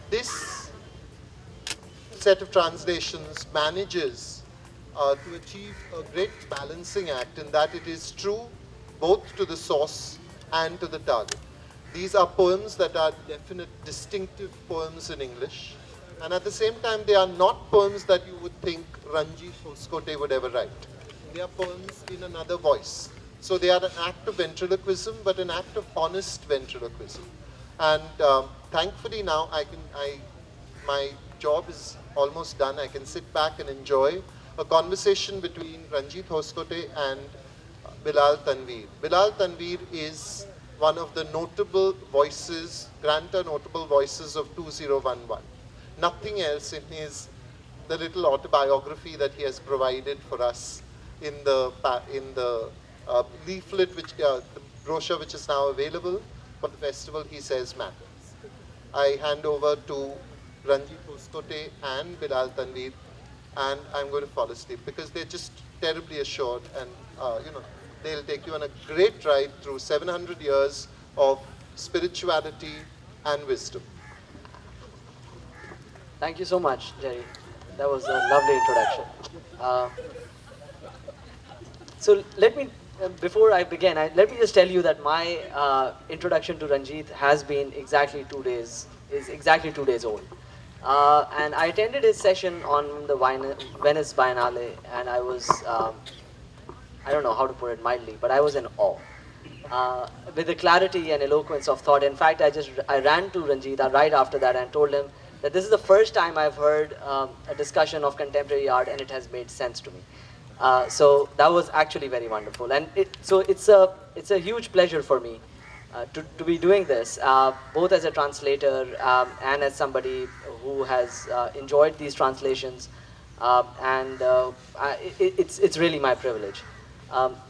This set of translations manages to achieve a great balancing act in that it is true both to the source and to the target. These are poems that are definite, distinctive poems in English, and at the same time, they are not poems that you would think Ranjit Hoskote would ever write. They are poems in another voice. So they are an act of ventriloquism, but an act of honest ventriloquism. And thankfully now my job is almost done. I can sit back and enjoy a conversation between Ranjit Hoskote and Bilal Tanweer. Bilal Tanweer is one of the notable voices, grantor notable voices of 2011. Nothing else in the little autobiography that he has provided for us in the leaflet, the brochure which is now available for the festival, he says matters. I hand over to Ranjit Hoskote and Bilal Tanweer, and I'm going to fall asleep because they're just terribly assured, and they'll take you on a great ride through 700 years of spirituality and wisdom. Thank you so much, Jerry. That was a lovely introduction. So let me, before I begin, let me just tell you that my introduction to Ranjit has been exactly 2 days, is exactly 2 days old. And I attended his session on the Venice Biennale, and I was, I don't know how to put it mildly, but I was in awe. With the clarity and eloquence of thought. In fact, I ran to Ranjit right after that and told him that this is the first time I've heard a discussion of contemporary art, and it has made sense to me. So that was actually very wonderful, and it's a huge pleasure for me to be doing this, both as a translator and as somebody who has enjoyed these translations, and it's really my privilege.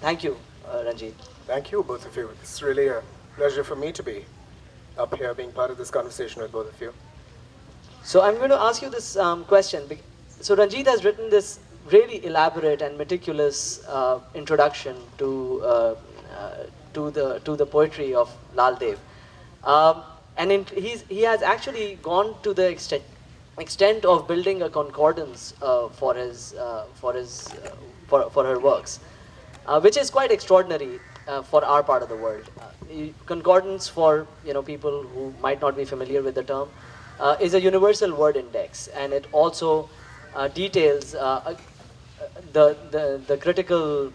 Thank you, Ranjit. Thank you, both of you. It's really a pleasure for me to be up here being part of this conversation with both of you. So I'm going to ask you this question. So Ranjit has written this really elaborate and meticulous introduction to the poetry of Lal Dev, and he has actually gone to the extent of building a concordance for her works, which is quite extraordinary for our part of the world. Concordance, for people who might not be familiar with the term, is a universal word index, and it also details the critical.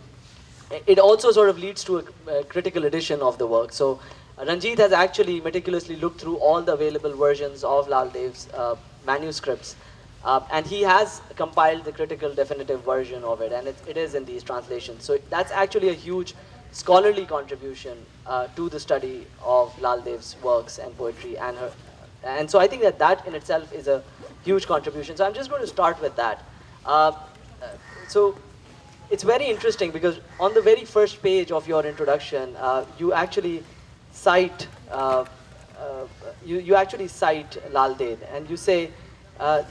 It also sort of leads to a critical edition of the work. So Ranjit has actually meticulously looked through all the available versions of Lal Dev's manuscripts, and he has compiled the critical definitive version of it, and it is in these translations. So that's actually a huge scholarly contribution to the study of Lal Dev's works and poetry and so I think that in itself is a huge contribution. So I'm just going to start with that. So it's very interesting because on the very first page of your introduction, you actually cite Lal Dev, and you say,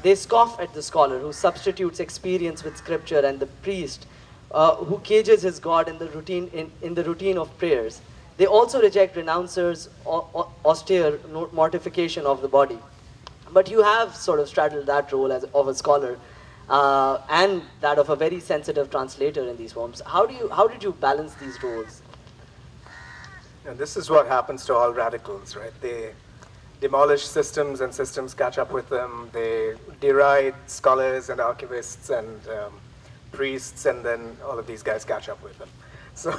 they scoff at the scholar who substitutes experience with scripture, and the priest who cages his God in the routine of prayers. They also reject renouncers' austere mortification of the body. But you have sort of straddled that role of a scholar and that of a very sensitive translator in these forms. How did you balance these roles? And this is what happens to all radicals, right? They demolish systems and systems catch up with them. They deride scholars and archivists and priests, and then all of these guys catch up with them. So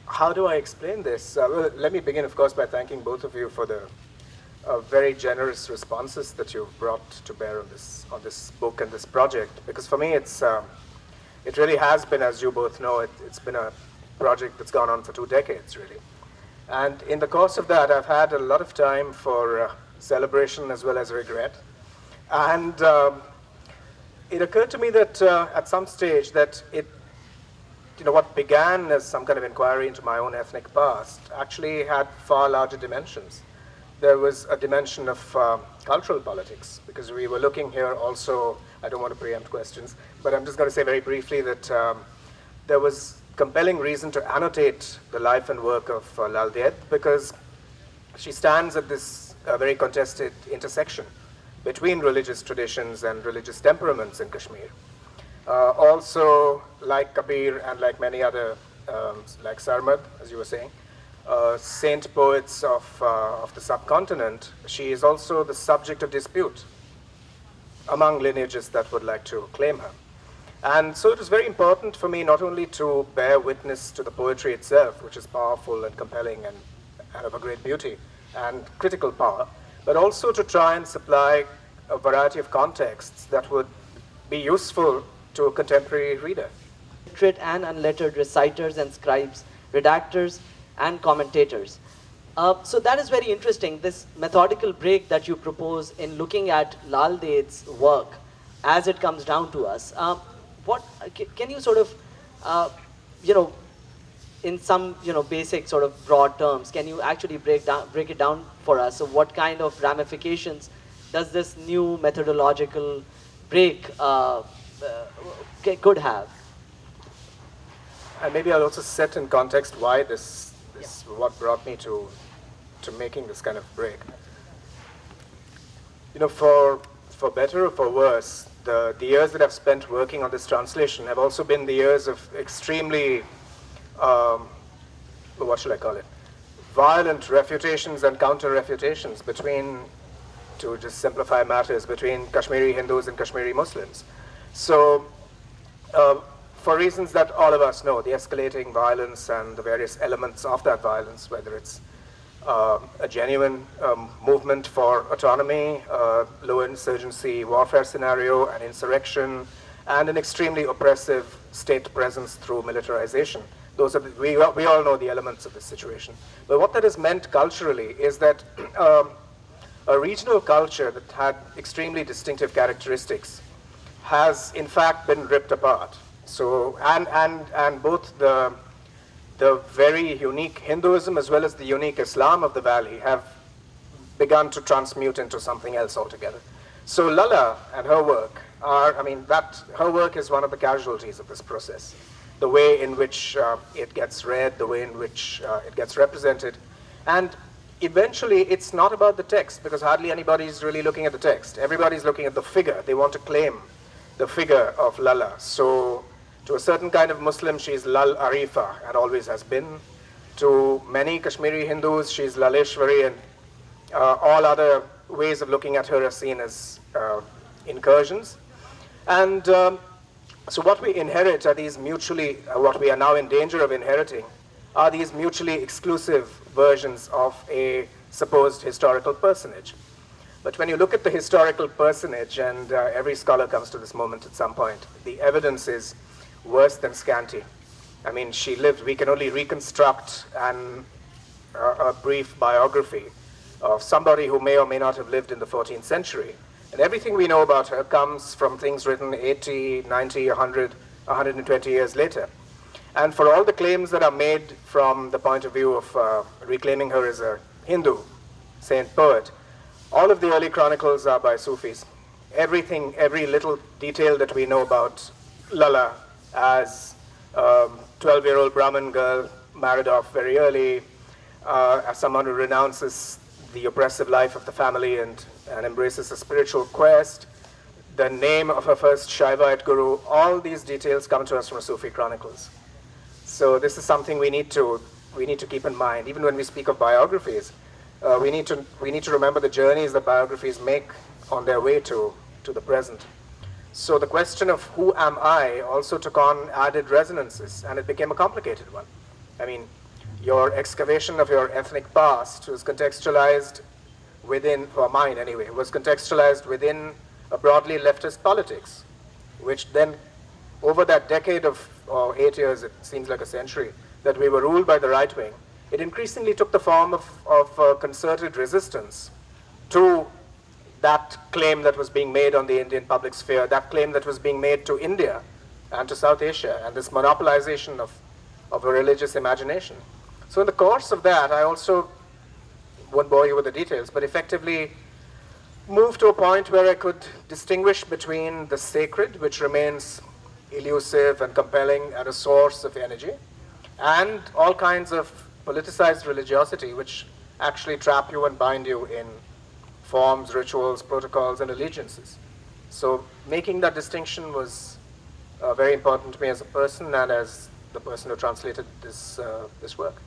how do I explain this? Well, let me begin, of course, by thanking both of you for the very generous responses that you've brought to bear on this book and this project. Because for me, it really has been, as you both know, it's been a project that's gone on for 2 decades, really. And in the course of that, I've had a lot of time for celebration as well as regret. And it occurred to me that at some stage that what began as some kind of inquiry into my own ethnic past actually had far larger dimensions. There was a dimension of cultural politics, because we were looking here also, I don't want to preempt questions, but I'm just going to say very briefly that there was compelling reason to annotate the life and work of Lal Dev, because she stands at this very contested intersection between religious traditions and religious temperaments in Kashmir. Also, like Kabir and like many other, like Sarmad, as you were saying, saint poets of the subcontinent, she is also the subject of dispute among lineages that would like to claim her. And so it was very important for me not only to bear witness to the poetry itself, which is powerful and compelling and of a great beauty and critical power, but also to try and supply a variety of contexts that would be useful to a contemporary reader. Literate and unlettered reciters and scribes, redactors and commentators. So that is very interesting, this methodical break that you propose in looking at Lal Ded's work as it comes down to us. Can you sort of, in some basic sort of broad terms, can you actually break it down for us? So what kind of ramifications does this new methodological break could have? And maybe I'll also set in context why this what brought me to making this kind of break. For better or for worse, the years that I've spent working on this translation have also been the years of extremely, what shall I call it, violent refutations and counter-refutations between, to just simplify matters, between Kashmiri Hindus and Kashmiri Muslims. So, for reasons that all of us know, the escalating violence and the various elements of that violence, whether it's a genuine movement for autonomy, low insurgency warfare scenario, an insurrection, and an extremely oppressive state presence through militarization. Those are we all know the elements of this situation. But what that has meant culturally is that a regional culture that had extremely distinctive characteristics has in fact been ripped apart. So, and both the very unique Hinduism as well as the unique Islam of the valley have begun to transmute into something else altogether. So Lalla and her work her work is one of the casualties of this process. The way in which it gets read, the way in which it gets represented. And eventually it's not about the text, because hardly anybody is really looking at the text. Everybody's looking at the figure. They want to claim the figure of Lalla. So to a certain kind of Muslim, she's Lal Arifa, and always has been. To many Kashmiri Hindus, she's Laleshwari, and all other ways of looking at her are seen as incursions. And so what we inherit are these what we are now in danger of inheriting, are these mutually exclusive versions of a supposed historical personage. But when you look at the historical personage, and every scholar comes to this moment at some point, the evidence is worse than scanty. I mean, she lived, we can only reconstruct a brief biography of somebody who may or may not have lived in the 14th century. And everything we know about her comes from things written 80, 90, 100, 120 years later. And for all the claims that are made from the point of view of reclaiming her as a Hindu saint poet, all of the early chronicles are by Sufis. Everything, every little detail that we know about Lalla as a 12-year-old Brahmin girl married off very early, as someone who renounces the oppressive life of the family and embraces a spiritual quest, the name of her first Shaivite guru, all these details come to us from Sufi chronicles. So this is something we need to keep in mind. Even when we speak of biographies, we need to remember the journeys that biographies make on their way to the present. So the question of who am I also took on added resonances, and it became a complicated one. I mean, your excavation of your ethnic past was contextualized within, or mine anyway, was contextualized within a broadly leftist politics, which then, over that decade of, or 8 years, it seems like a century, that we were ruled by the right wing, it increasingly took the form of concerted resistance to that claim that was being made on the Indian public sphere, that claim that was being made to India and to South Asia, and this monopolization of a religious imagination. So in the course of that, I also won't bore you with the details, but effectively moved to a point where I could distinguish between the sacred, which remains elusive and compelling and a source of energy, and all kinds of politicized religiosity, which actually trap you and bind you in forms, rituals, protocols, and allegiances. So making that distinction was very important to me as a person and as the person who translated this work.